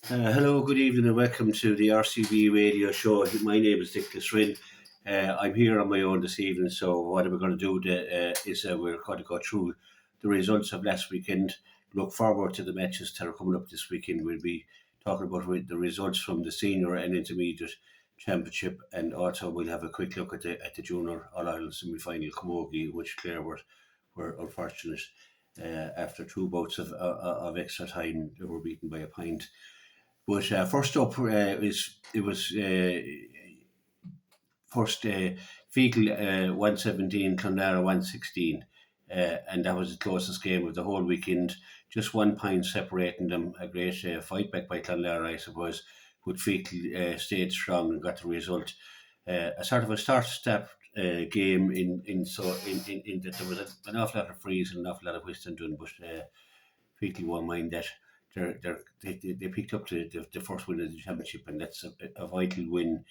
Hello, good evening, and welcome to the RCB radio show. My name is Nicholas Rynne. I'm here on my own this evening, so what we're going to do is we're going to go through the results of last weekend, look forward to the matches that are coming up this weekend. We'll be talking about the results from the senior and intermediate championship, and also we'll have a quick look at the junior All-Ireland semi-final Camogie, which Clare were unfortunate. After two bouts of extra time, they were beaten by a pint. But first up, it was first Fecal 117, Clonlara 116, and that was the closest game of the whole weekend. Just 1 point separating them. A great fight back by Clonlara, I suppose. But Fecal stayed strong and got the result. A sort of a start-stop game in that there was an awful lot of frees and an awful lot of whistling done, but Fecal won't mind that. They picked up the first win of the championship, and that's a vital win,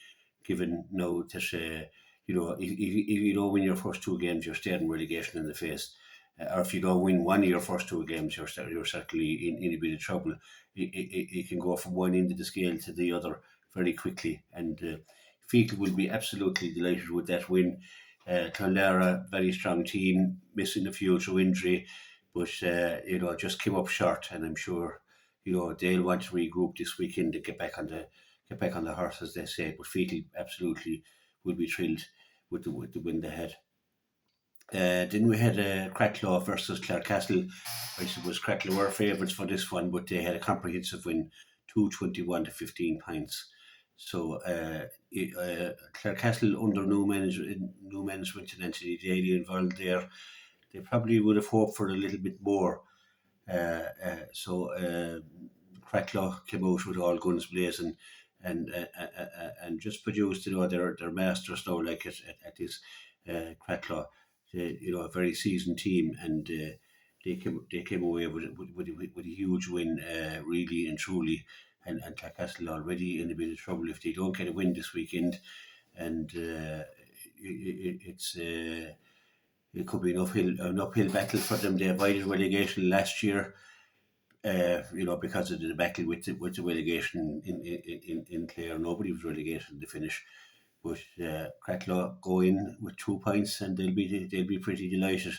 given now that if you don't win your first two games, you're staring relegation in the face. Or if you don't win one of your first two games, you're certainly in a bit of trouble. It can go from one end of the scale to the other very quickly, and Fecal will be absolutely delighted with that win. Clonlara, very strong team, missing a few through injury, but just came up short, and I'm sure they'll want to regroup this weekend to get back on the horse, as they say. But Fecal absolutely will be thrilled with the win they had. Then we had Cracklow versus Clarecastle. I suppose Cracklow were favourites for this one, but they had a comprehensive win, 221 to 15 points. So Clarecastle, under new management and Anthony Daly involved there, they probably would have hoped for a little bit more. So Cracklow came out with all guns blazing, and just produced their masters now, like at this Cracklow, a very seasoned team, and they came away with a huge win, really and truly. And Clarecastle already in a bit of trouble if they don't get a win this weekend, and it could be an uphill battle for them. They avoided relegation last year, because of the battle with the relegation in Clare. Nobody was relegated in the finish, but Cracklow go in with 2 points, and they'll be pretty delighted.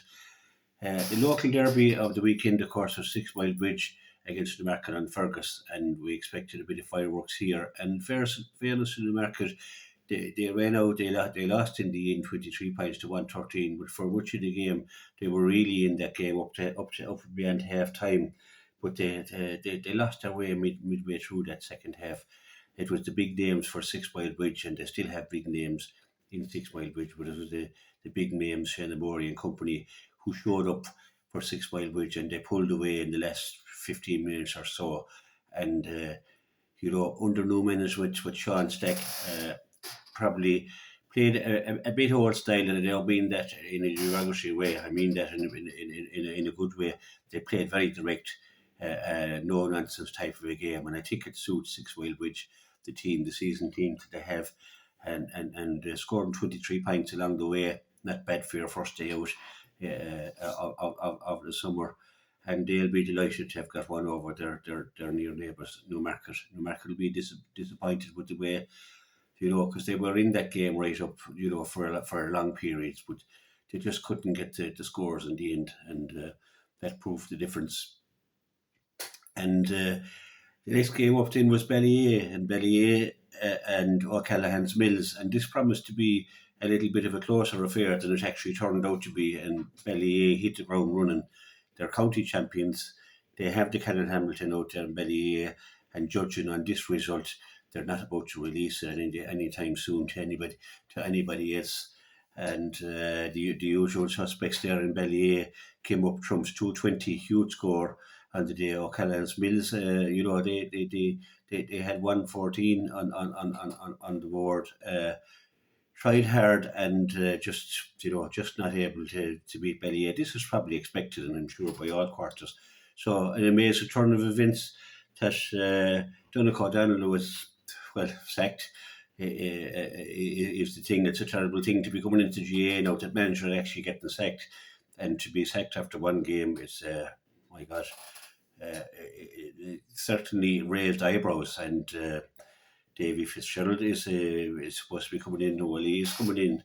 The local derby of the weekend, of course, was 6 Mile Bridge against the Market and Fergus, and we expected a bit of fireworks here. And in fairness to the Market, they ran out. They lost in the end, 23 points to 113. But for much of the game, they were really in that game up beyond half time. But they lost their way midway through that second half. It was the big names for 6 Mile Bridge, and they still have big names in 6 Mile Bridge, but it was the big names, Shanamori and company, who showed up for 6 Mile Bridge, and they pulled away in the last 15 minutes or so. And under new management with Sean Stack, probably played a bit old style, and I don't mean that in a derogatory way. I mean that in a good way. They played very direct, no nonsense type of a game, and I think it suits 6 Mile Bridge, the season team that they have, and scoring 23 points along the way. Not bad for your first day out of the summer. And they'll be delighted to have got one over their near neighbours, Newmarket. Newmarket will be disappointed with the way, because they were in that game right up, for long periods, but they just couldn't get the scores in the end, and that proved the difference. And the next game up then was Ballyea and O'Callaghan's Mills, and this promised to be a little bit of a closer affair than it actually turned out to be. And Ballyea hit the ground running. They're county champions. They have the Canon Hamilton out there in Ballyea, and judging on this result, they're not about to release it anytime soon to anybody else. And the usual suspects there in Ballyea came up trumps 220, huge score on the day. O'Callaghan's Mills, they had 114 on the board. Tried hard, and just not able to beat Ballyea. This was probably expected, and I'm sure by all quarters. So an amazing turn of events that Donegal Donnelly was sacked. Is the thing. It's a terrible thing to be coming into GA now, that manager actually getting sacked, and to be sacked after one game is my God. certainly raised eyebrows. And Davy Fitzgerald is supposed to be coming in. Well, he is coming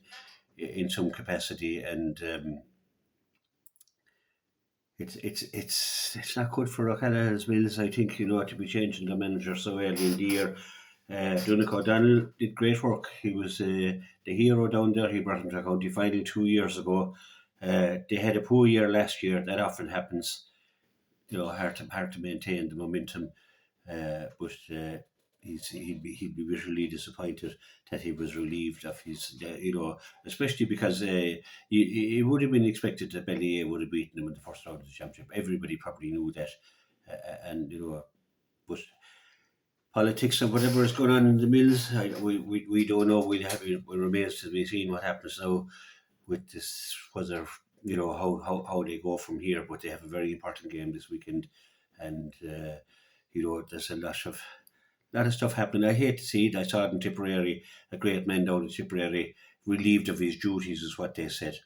in some capacity, and it's not good for O'Callaghan's Mills, I think, to be changing the manager so early in the year. Donnacha O'Donnell did great work. He was the hero down there. He brought them to a county final 2 years ago. They had a poor year last year. That often happens. Hard to maintain the momentum. But he'd be visually disappointed that he was relieved of his, especially because he would have been expected that Ballier would have beaten him in the first round of the championship. Everybody probably knew that, and but politics and whatever is going on in the Mills, we don't know. It remains to be seen what happens now with this, whether how they go from here. But they have a very important game this weekend, and there's a lot of stuff happening. I hate to see it. I saw it in Tipperary. A great man down in Tipperary, relieved of his duties, is what they said.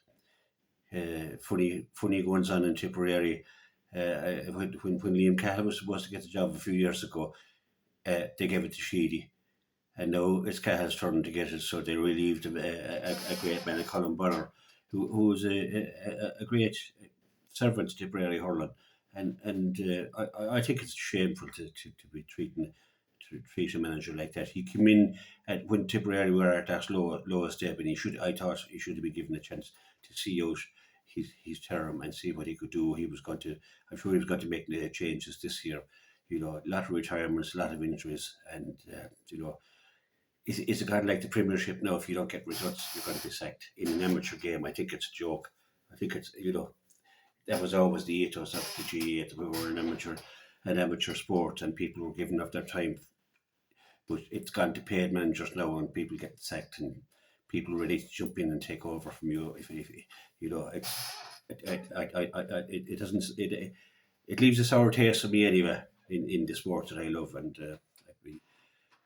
Funny goings on in Tipperary. When Liam Cahill was supposed to get the job a few years ago, they gave it to Sheedy, and now it's Cahill's turn to get it. So they relieved a great man, Colin Bonner, who was a great servant to Tipperary hurling, and I think it's shameful to be treat a manager like that. He came in when Tipperary were at that lowest ebb, and I thought he should have been given a chance to see out his term and see what he could do. I'm sure he was going to make changes this year. A lot of retirements, a lot of injuries, and is it kind of like the Premiership now? If you don't get results, you're going to be sacked. In an amateur game, I think it's a joke. I think it's that was always the ethos of the GAA, that we were an amateur sport, and people were giving up their time. But it's gone to paid managers now, and people get sacked, and people ready to jump in and take over from you. If it doesn't it leaves a sour taste for me anyway in the sport that I love, and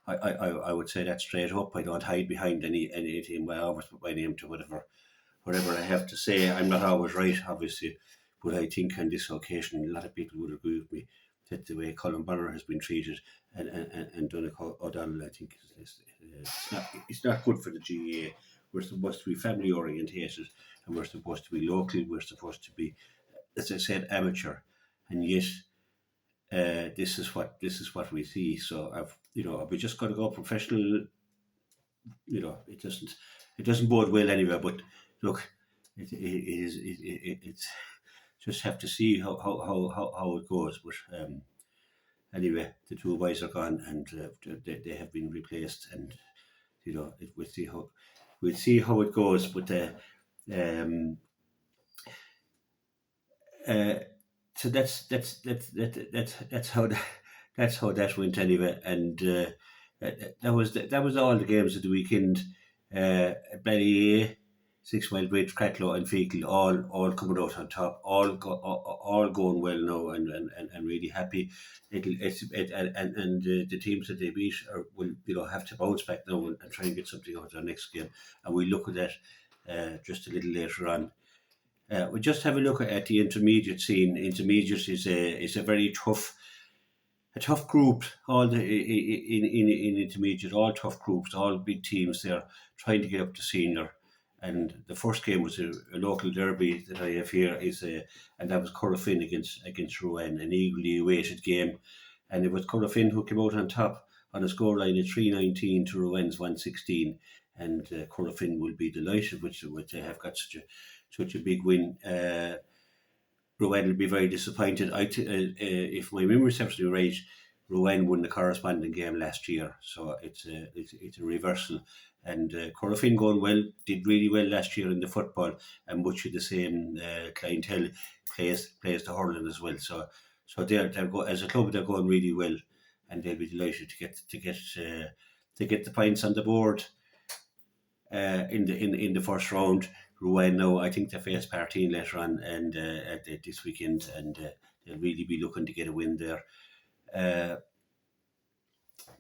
I would say that straight up. I don't hide behind anything. I always put my name to whatever I have to say. I'm not always right, obviously, but I think on this occasion a lot of people would agree with me that the way Colin Bonner has been treated and Donnacha O'Donnell, I think it's not good for the GAA. We're supposed to be family orientated, and we're supposed to be local. We're supposed to be, as I said, amateur, and yet this is what we see. So we just got to go professional. It doesn't bode well anyway. But look, it's just have to see how it goes. But anyway, the two boys are gone, and they have been replaced, and we'll see how it goes. But so that's how that went anyway, and that was all the games of the weekend. Ballyea, 6 Mile Bridge, Cracklow, and Feakle all coming out on top, all going well now, and really happy. And the teams that they beat will have to bounce back now and try and get something out of their next game, and we look at that just a little later on. We just have a look at the intermediate scene. Intermediate is a very tough group. All in intermediate, all tough groups, all big teams there trying to get up to senior. And the first game was a local derby that I have here, and that was Corofin against Rowan, an eagerly awaited game. And it was Corofin who came out on top on a scoreline of 3-19 to Rowan's 1-16. And Corofin will be delighted with they have got such a big win. Rowan will be very disappointed. If my memory serves me right, Rowan won the corresponding game last year, so it's a reversal. And Corofin going well, did really well last year in the football, and much of the same clientele plays the hurling as well. So they're as a club, they're going really well, and they'll be delighted to get the points on the board in the first round. Rowan now, I think they face Partine later on and this weekend, and they'll really be looking to get a win there.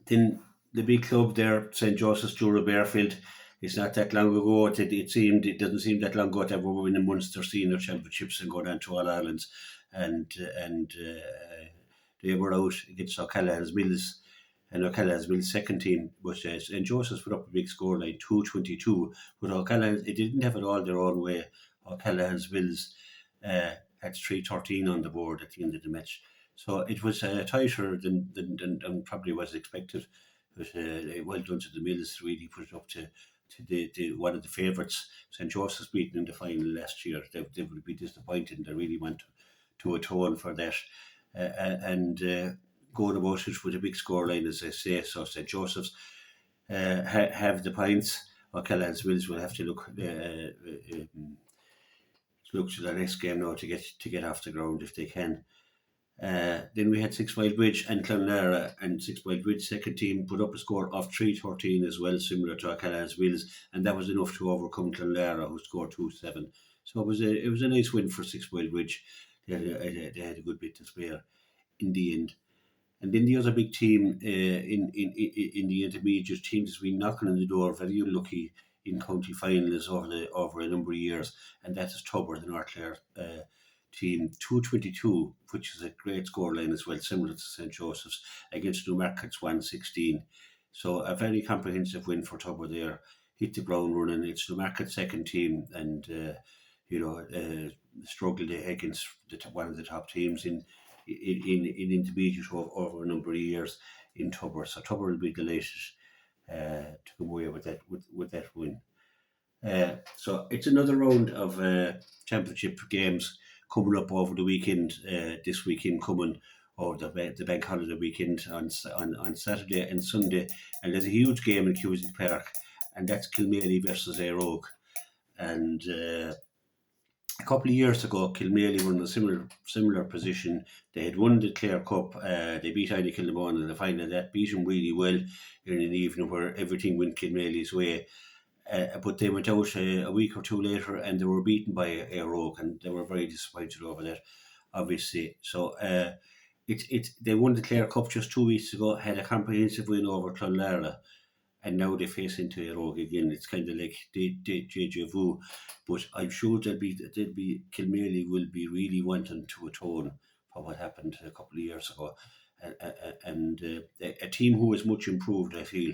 Then the big club there, St. Joseph's Jura Bearfield. It's not that long ago. It doesn't seem that long ago that we were winning Munster Senior Championships and going on to All Irelands, and they were out against O'Callaghan's Mills. And O'Callaghan's Mills' second team was St. Joseph's put up a big score like 2-22. But O'Callaghan's, it didn't have it all their own way. O'Callaghan's Mills had 3-13 on the board at the end of the match. So it was tighter than probably was expected. But well done to the Mills, really put it up to the one of the favourites. St. Joseph's beaten in the final last year. They would be disappointed, and they really want to atone for that. And going about it with a big scoreline, as I say. So St. Joseph's have the points. O'Callaghan's Mills will have to look to the next game now to get off the ground if they can. Then we had Six Mile Bridge and Clonlara, and Six Mile Bridge second team put up a score of 3-13 as well, similar to O'Callaghan's Mills, and that was enough to overcome Clonlara, who scored 2-7. So it was a nice win for Six Mile Bridge. They had a good bit to spare in the end. And then the other big team in the intermediate teams has been knocking on the door, very unlucky in county finals over a number of years, and that is Tubber, the North Clare team, 2-22, which is a great scoreline as well, similar to St. Joseph's, against Newmarket's 1-16. So a very comprehensive win for Tubber there. Hit the ground running. It's Newmarket's second team, and struggled against one of the top teams in intermediate over a number of years in Tubber. So Tubber will be delighted to come away with that win. So it's another round of championship games coming up over the weekend. This weekend coming over the bank holiday weekend on Saturday and Sunday, and there's a huge game in Cusack Park, and that's Kilmaley versus Éire. And a couple of years ago, Kilmaley were in a similar position. They had won the Clare Cup. They beat Ida Kilmore in the final. That beat them really well in an evening where everything went Kilmaley's way. But they went out a week or two later, and they were beaten by Éire, and they were very disappointed over that, obviously. So they won the Clare Cup just 2 weeks ago, had a comprehensive win over Clonlara, and now they face into Éire again. It's kind of like deja vu, but I'm sure Kilmaley will be really wanting to atone for what happened a couple of years ago, and a team who is much improved, I feel,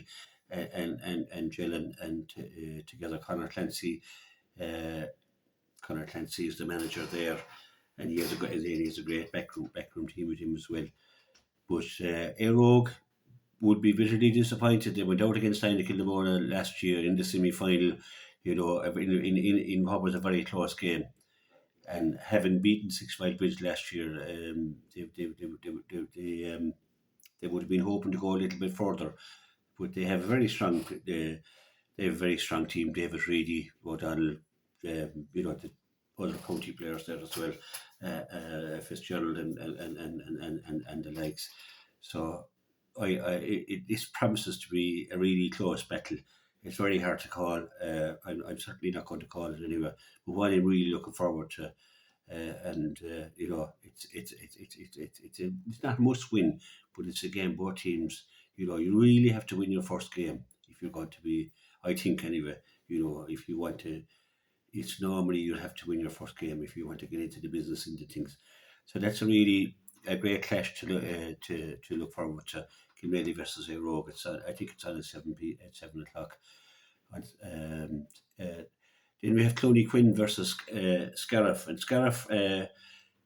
and Jill and together Conor Clancy. Conor Clancy is the manager there, and he has a great backroom team with him as well. But Éire would be bitterly disappointed. They went out against Ida Kilmore last year in the semi-final, in what was a very close game. And having beaten Six Mile Bridge last year, they would have been hoping to go a little bit further. But they have a very strong team. David Reedy, O'Donnell, the other county players there as well, Fitzgerald and the likes. So this promises to be a really close battle. It's very hard to call. I'm certainly not going to call it anyway. But what I'm really looking forward to, it's not a must win, but it's a game both teams. You really have to win your first game if you're going to be. I think anyway. If you want to, it's normally you'll have to win your first game if you want to get into the business into things. So that's a great clash to look forward to. Kilmaley versus Éire. I think it's on at 7 o'clock. Then we have Cloney Quinn versus Scariff, and Scariff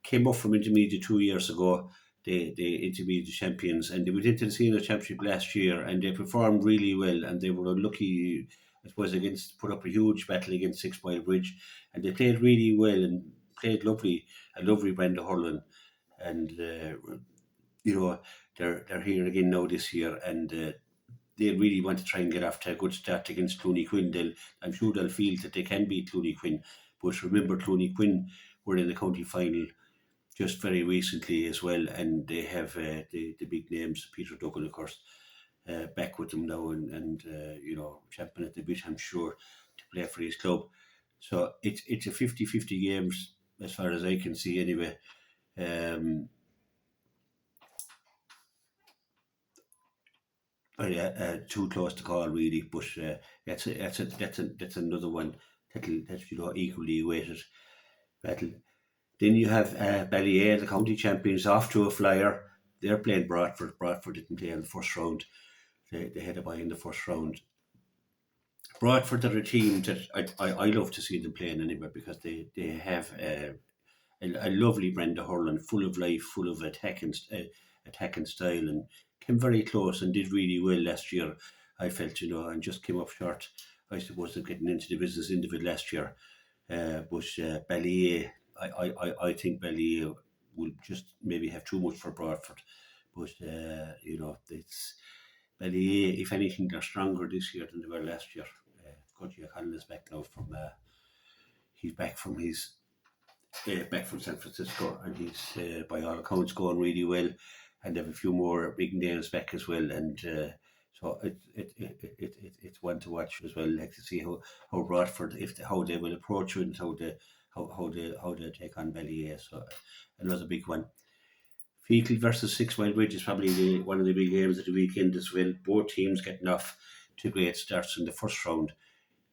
came up from intermediate 2 years ago. The intermediate champions, and they went into the senior championship last year, and they performed really well, and they were unlucky, I suppose, put up a huge battle against Six Mile Bridge, and they played really well and played a lovely brand of hurling, and they're here again now this year, and they really want to try and get off to a good start against Cloney Quinn. I'm sure they'll feel that they can beat Cloney Quinn, but remember Cloney Quinn were in the county final just very recently as well, and they have the big names, Peter Duggan, of course, back with them now, and champing at the bit, I'm sure, to play for his club. So it's a 50-50 games as far as I can see anyway. Too close to call really, but that's another one that's equally weighted battle. Then you have Ballyea, the county champions, off to a flyer. they're playing Bradford. Bradford didn't play in the first round. They had a bye in the first round. Bradford are a team that I love to see them playing anyway, because they have a lovely brand of hurling, full of life, full of attacking style, and came very close and did really well last year. I felt, and just came up short, I suppose, of getting into the business end of it last year. But Ballier, I think Ballier will just maybe have too much for Bradford. But it's Ballier. If anything, they're stronger this year than they were last year. Coach O'Connell is back now from. He's back from San Francisco, and he's by all accounts going really well, and they have a few more big nails back as well, and so it's one to watch as well. Like to see how Bradford, how they will approach it, and how they take on Ballier. So another big one. Fecal versus 6 Mile Bridge is probably one of the big games of the weekend as well. Both teams getting off to great starts in the first round.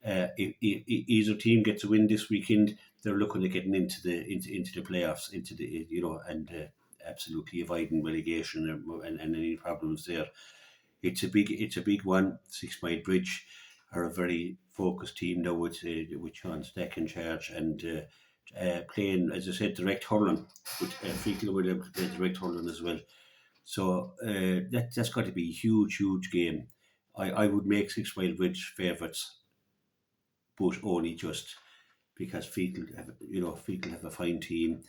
If either team gets a win this weekend, they're looking at getting into the playoffs, and absolutely avoiding relegation and any problems there. It's a big one. 6 Mile Bridge are a very focused team now with Sean Stack in charge, and playing, as I said, direct hurling. With Fecal with direct hurling as well. So that's got to be a huge game. I would make 6 Mile Bridge favourites, but only just because Fecal have a fine team.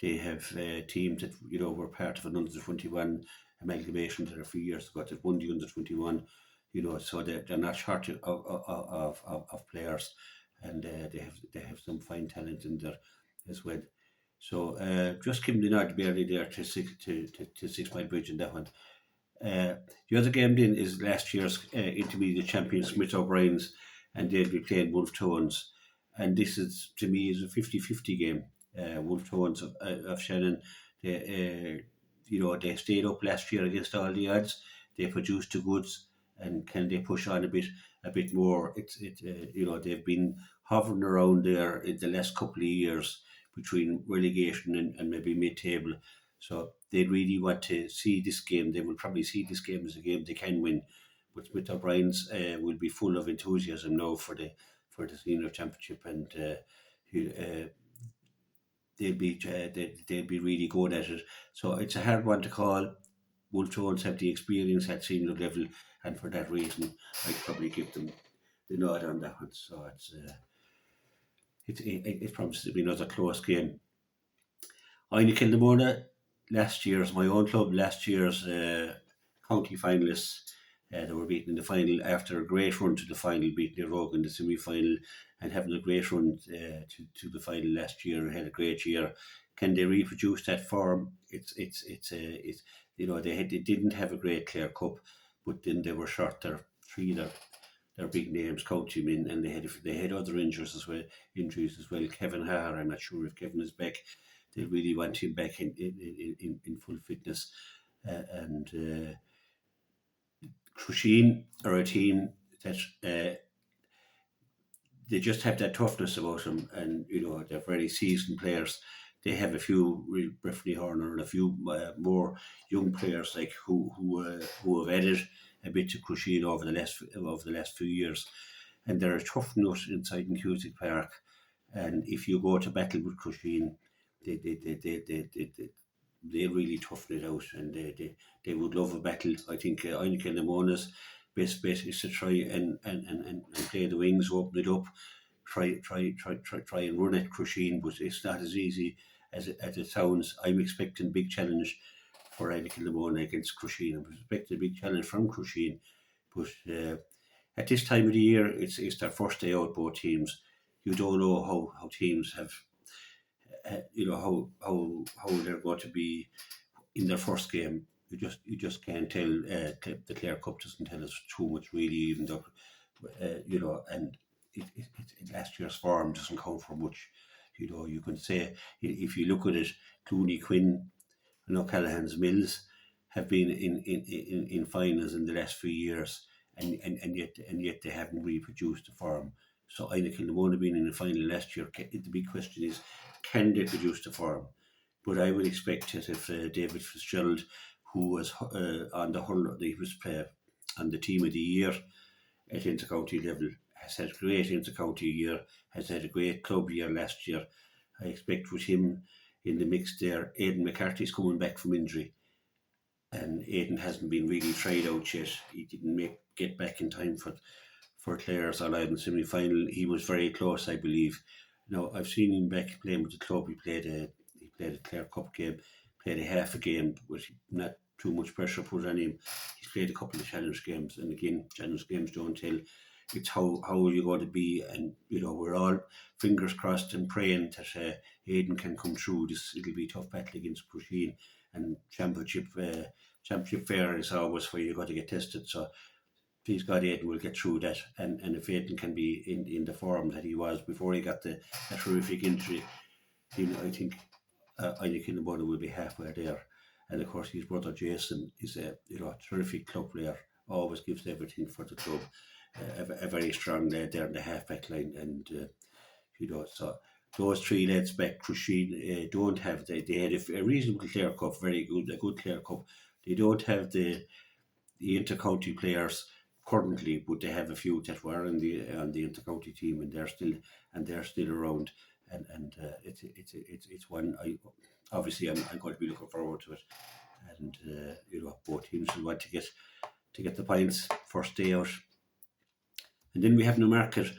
They have teams that were part of an under 21 amalgamation there a few years ago that won the under 21. So they're not short of players, and they have some fine talent in there as well. So just give them the nod barely there to 6 Mile Bridge in that one. The other game then is last year's intermediate champion Smith O'Brien's, and they'll be playing Wolf Tones. And this is, to me, is a 50-50 game. Wolf Tones of Shannon, they stayed up last year against all the odds. They produced the goods, and can they push on a bit more? They've been hovering around there in the last couple of years between relegation and maybe mid-table. So they really want to see this game. They will probably see this game as a game they can win. But Smith O'Brien's will be full of enthusiasm now for the senior championship, and they'll be really good at it. So it's a hard one to call. Wolf Tones have the experience at senior level, and for that reason, I'd probably give them the nod on that one. So it promises to be another close game. Aine Kilnamona, my own club, last year's county finalists. They were beaten in the final after a great run to the final, beating Rogue in the semi-final, and having a great run to the final last year. Had a great year. Can they reproduce that form? They didn't have a great Clare Cup, but then they were short their big names, countymen, and they had other injuries as well. Kevin Haar, I'm not sure if Kevin is back. They really want him back in full fitness, and Crusheen are a team that they just have that toughness about them, and they're very seasoned players. They have a few Brittany Horner and a few more young players like who have added a bit to Crusheen over the last few years, and they're a tough nut inside in Cusick Park. And if you go to battle with Crusheen, they really toughen it out, and they would love a battle. I think Aine Kilnamona's best bet is to try and play the wings, open it up, try and run at Crusheen, but it's not as easy as it sounds. I'm expecting a big challenge for Aine Kilnamona against Crusheen. I'm expecting a big challenge from Crusheen, but at this time of the year, it's their first day out, both teams. You don't know how teams have, how they're going to be in their first game. You just can't tell. The Clare Cup doesn't tell us too much really, even though and last year's form doesn't count for much. You can say, if you look at it, Clooney, Quinn, and O'Callaghan's Mills have been in finals in the last few years, and yet they haven't reproduced the form. So Aine Kilnamona being in the final last year, the big question is, can they produce the form? But I would expect that if David Fitzgerald, who was on the whole, he was on the team of the year at intercounty level, has had a great intercounty year, has had a great club year last year. I expect with him in the mix there, Aidan McCarthy's coming back from injury, and Aidan hasn't been really tried out yet. He didn't get back in time for Clare's All-Ireland semi-final. He was very close, I believe. Now, I've seen him back playing with the club. He played a Clare Cup game, played a half a game with not too much pressure put on him. He's played a couple of challenge games, and again, challenge games don't tell. It's how you're going to be, and we're all fingers crossed and praying that Aidan can come through this. It'll be a tough battle against Crusheen, and championship fair is always where you've got to get tested. So please God, Aidan will get through that, and if Aidan can be in the form that he was before he got that horrific injury, I think Ina Kilnamona will be halfway there. And of course, his brother Jason is a terrific club player, always gives everything for the club. A very strong lad there in the half-back line, and so those three lads back, Crusheen, don't have they had a reasonable Clare Cup, very good, a good Clare Cup. They don't have the intercounty players currently, but they have a few that were on the intercounty team, and they're still around, and it's one obviously I'm going to be looking forward to it, and both teams will want to get the points first day out. And then we have Newmarket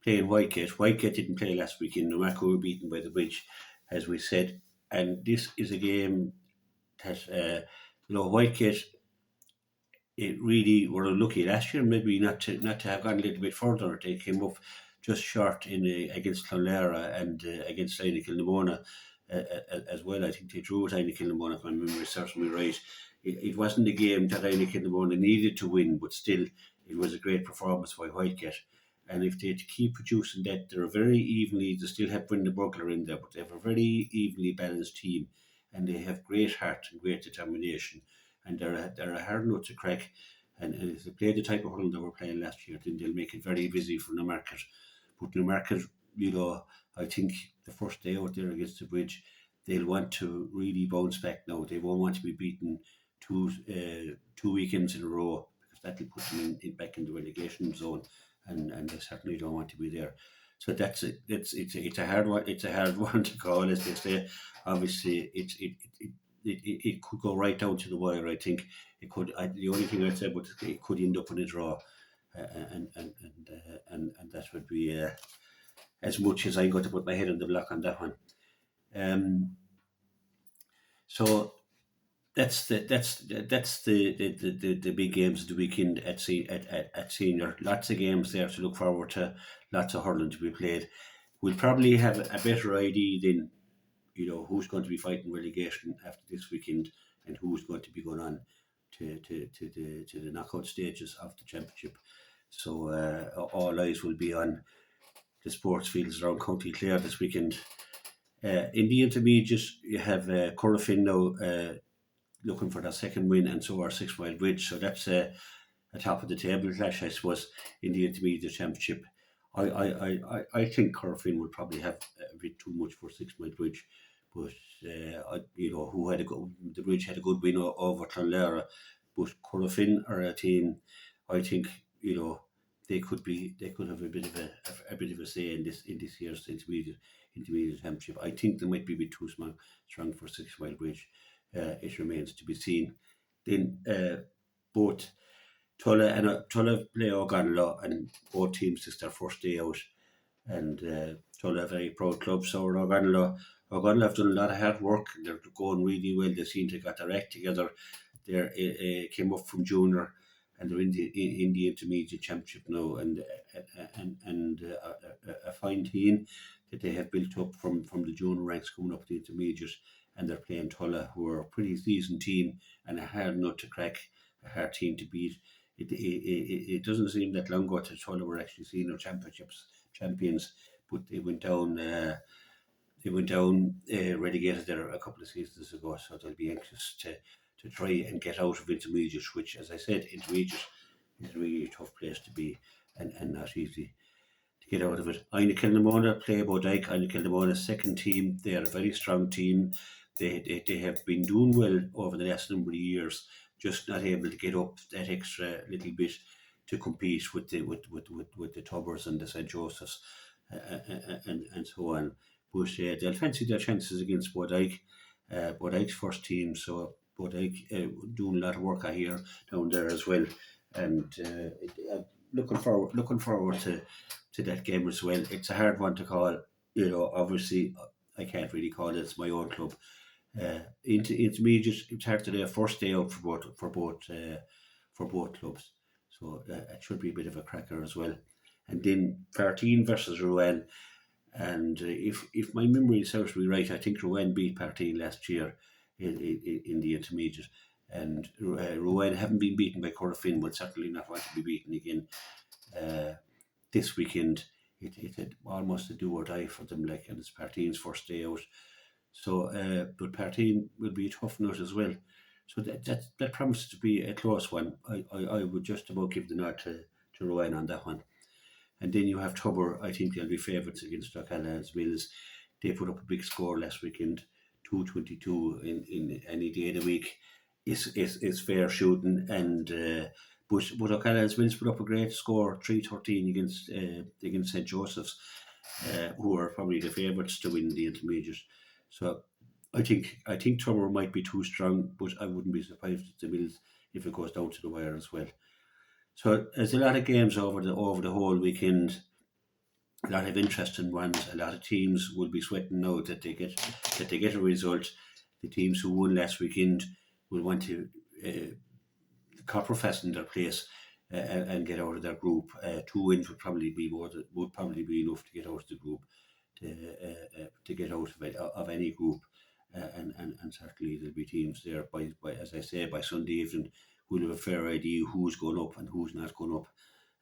playing Whitegate. Whitegate didn't play last weekend. Newmarket were beaten by the Bridge, as we said. And this is a game that, Whitegate, it really were lucky last year, maybe not to have gone a little bit further. They came up just short against Clonlara and against Ina Kilnamona as well. I think they drew with Ina Kilnamona, if my memory serves me right. It wasn't a game that Ina Kilnamona needed to win, but still, it was a great performance by Whitegate. And if they keep producing that, they're very evenly, they still have Brenda Burglar in there, but they have a very evenly balanced team, and they have great heart and great determination, and they're a hard nut to crack. And if they play the type of hurling that we're playing last year, then they'll make it very busy for Newmarket. But Newmarket, I think the first day out there against the Bridge, they'll want to really bounce back now. They won't want to be beaten two weekends in a row, because that'll put them back in the relegation zone, and they certainly don't want to be there. So that's it. It's a hard one. It's a hard one to call, as they say. Obviously, it could go right down to the wire. I think it could. The only thing I'd say, but it could end up in a draw, and that would be as much as I'm going to put my head on the block on that one. So that's the big games of the weekend at senior. Lots of games there to look forward to. Lots of hurling to be played. We'll probably have a better idea then, who's going to be fighting relegation after this weekend, and who's going to be going on to the knockout stages of the championship. So all eyes will be on the sports fields around County Clare this weekend. In the intermediate, you have Corofin now looking for their second win, and so are 6 Mile Bridge. So that's a top of the table clash, I suppose, in the intermediate championship. I think Corofin will probably have a bit too much for 6 Mile Bridge, but the Bridge had a good win over Clonlara, but Corofin are a team. I think they could have a bit of a say in this year's intermediate championship. I think they might be a bit too strong for 6 Mile Bridge. It remains to be seen. Then both Tulla play O'Gonlaw, and both teams, it's their first day out, and Tulla, a very proud club. So O'Gonlaw have done a lot of hard work. They're going really well. They seem to have got their act together. They came up from junior, and they're in the intermediate championship now, and a fine team that they have built up from the junior ranks coming up to the intermediate, and they're playing Tulla, who are a pretty seasoned team and a hard nut to crack, a hard team to beat. It doesn't seem that long ago that Tulla were actually senior champions, but they went down relegated there a couple of seasons ago, so they'll be anxious to try and get out of intermediate, which, as I said, intermediate is a really tough place to be, and not easy to get out of it. Ina Kilnamona play Bodyke. Ina Kilnamona's second team. They are a very strong team. they have been doing well over the last number of years, just not able to get up that extra little bit to compete with with the Tubbers and the St Joseph's and so on. But they'll fancy their chances against Bodyke's first team. So Bodyke doing a lot of work I hear down there as well, and looking forward to that game as well. It's a hard one to call. Obviously, I can't really call it. It's my own club. Intermediate, it's hard to do. First day out for both clubs, so it should be a bit of a cracker as well. And then 13 versus Rouen, and if my memory serves me right, I think Rouen beat Partine last year in the intermediate, and Rouen haven't been beaten by Corofin, but certainly not want to be beaten again this weekend. It had almost a do or die for them, like, and it's Partine's first day out. So, but Partine will be a tough nut as well. So that promises to be a close one. I would just about give the nod to Rowan on that one. And then you have Tubber. I think they'll be favourites against O'Callaghan's Mills. They put up a big score last weekend, 222 in any day of the week. Is fair shooting, and but O'Callaghan's Mills put up a great score, 313 against St Joseph's, who are probably the favourites to win the intermediate. So I think Tubber might be too strong, but I wouldn't be surprised at the Mills if it goes down to the wire as well. So there's a lot of games over the whole weekend. A lot of interesting ones. A lot of teams will be sweating now that they get a result. The teams who won last weekend will want to copper in their place and get out of their group. 2 wins would probably be enough to get out of the group, to get out of any group, and certainly there'll be teams there by as I say, by Sunday evening who'll have a fair idea who's going up and who's not going up,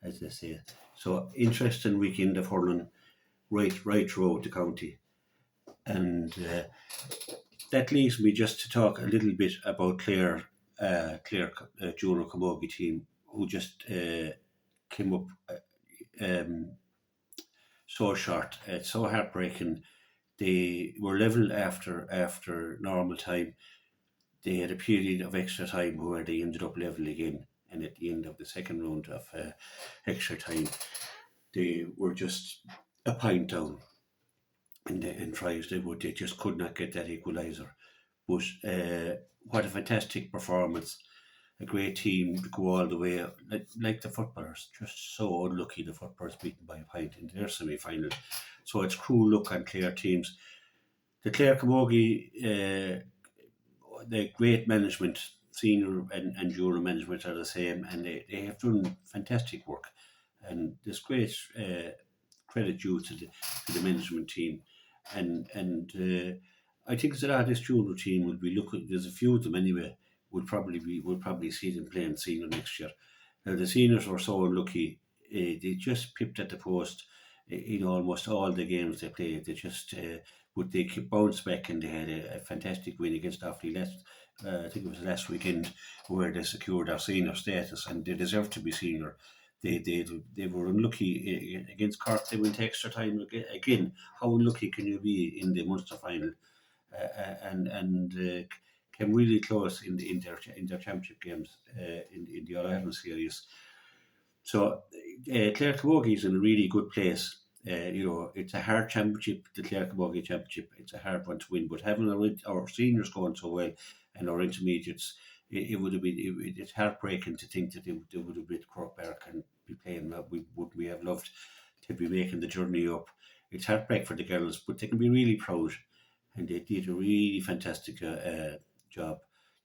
as they say. So interesting weekend of hurling right throughout the county, and that leaves me just to talk a little bit about Clare junior Camogie team, who just came up so short. It's so heartbreaking. They were level after normal time. They had a period of extra time where they ended up level again, and at the end of the second round of extra time, they were just a point down in tries. They just could not get that equaliser. But what a fantastic performance! A great team to go all the way, like the footballers. Just so unlucky, the footballers beaten by a pint in their semi-final. So it's cruel luck on Clare teams. The Clare Camogie, the great management, senior and junior management are the same, and they have done fantastic work. And there's great credit due to the management team. And I think that this junior team will be looking. There's a few of them anyway. We'll probably see them playing senior next year. Now the seniors were so unlucky; they just pipped at the post in almost all the games they played. They just but they bounced back, and they had a fantastic win against Offaly last. I think it was last weekend, where they secured their senior status, and they deserve to be senior. They were unlucky against Cork. They went extra time again. How unlucky can you be in the Munster final? And came really close in their championship games in the All Ireland series. So Clare Camogie is in a really good place. It's a hard championship, the Clare Camogie Championship. It's a hard one to win, but having our seniors going so well and our intermediates, it would have been. It's heartbreaking to think that they would have been Crokepark and be playing. We have loved to be making the journey up. It's heartbreak for the girls, but they can be really proud, and they did a really fantastic job.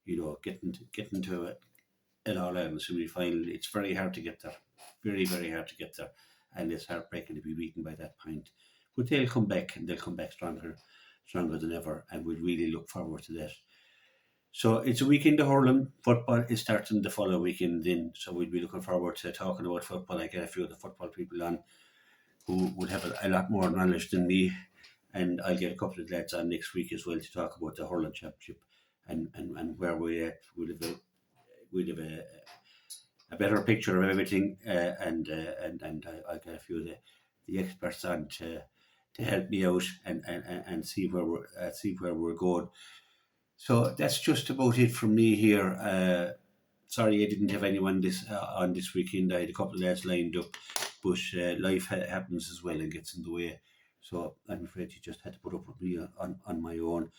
Getting to an All Ireland semi final. It's very hard to get there, very hard to get there, and it's heartbreaking to be beaten by that point. But they'll come back, and they'll come back stronger than ever, and we'll really look forward to that. So it's a weekend of hurling. Football is starting the following weekend then, so we'll be looking forward to talking about football. I get a few of the football people on who would have a lot more knowledge than me, and I'll get a couple of lads on next week as well to talk about the hurling championship and where we're at. We'll have a better picture of everything, and I'll get a few of the experts on to help me out and see where we're going. So that's just about it from me here. Sorry, I didn't have anyone on this weekend. I had a couple of lads lined up, but life happens as well and gets in the way. So I'm afraid you just had to put up with me on my own,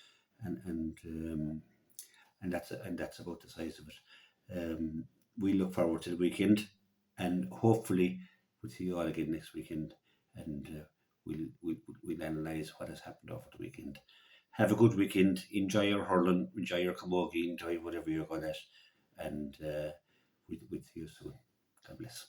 and and um, and that's about the size of it. We look forward to the weekend, and hopefully we'll see you all again next weekend, and we'll analyse what has happened over the weekend. Have a good weekend. Enjoy your hurling, enjoy your camogie, enjoy whatever you're good at, and we'll see you soon. God bless.